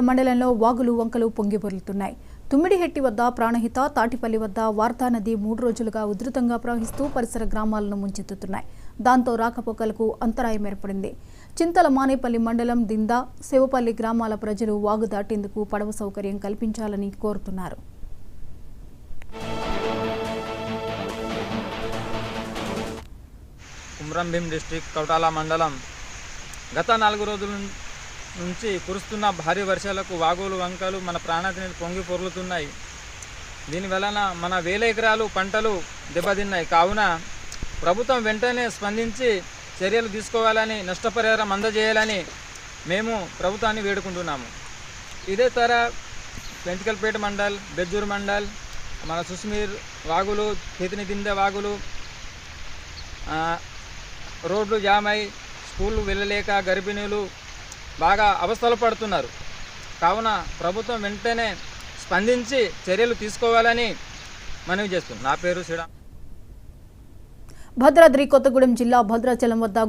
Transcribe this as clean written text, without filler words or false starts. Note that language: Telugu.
మండలంలో వాగులు వంకలు పొంగిపొర్లుతున్నాయి. తుమ్మిడిహెట్టి వద్ద ప్రాణహిత, తాటిపల్లి వద్ద వార్తా నది 3 రోజులుగా ఉధృతంగా ప్రవహిస్తూ పరిసర గ్రామాలను ముంచెత్తుతున్నాయి. దాంతో రాకపోకలకు అంతరాయం ఏర్పడింది. చింతల మానేపల్లి మండలం దిందా, శివపల్లి గ్రామాల ప్రజలు వాగు దాటేందుకు పడవ సౌకర్యం కల్పించాలని కోరుతున్నారు. కుమ్రంభీం డిస్ట్రిక్ట్ కౌటాల మండలం గత 4 రోజుల నుంచి కురుస్తున్న భారీ వర్షాలకు వాగులు వంకలు మన ప్రాణాన్ని పొంగి పొర్లుతున్నాయి. దీని వలన మన వేల ఎకరాలు పంటలు దెబ్బతిన్నాయి. కావున ప్రభుత్వం వెంటనే స్పందించి చర్యలు తీసుకోవాలని, నష్టపరిహారం అందజేయాలని మేము ప్రభుత్వాన్ని వేడుకుంటున్నాము. ఇదే తర పెంచికల్పేట మండల్, బెజ్జూర్ మండల్, మన సుస్మీర్ వాగులు, చేతిని దిందే వాగులు, రోడ్లు జామ్ అయి స్కూళ్ళు వెళ్ళలేక గర్భిణీలు బాగా అవస్థలు పడుతున్నారు. కావున ప్రభుత్వం వెంటనే స్పందించి చర్యలు తీసుకోవాలని మనవి చేస్తున్నాం. నా పేరు శ్రీరామ్. భద్రాద్రి కొత్తగూడెం జిల్లా భద్రాచలం వద్ద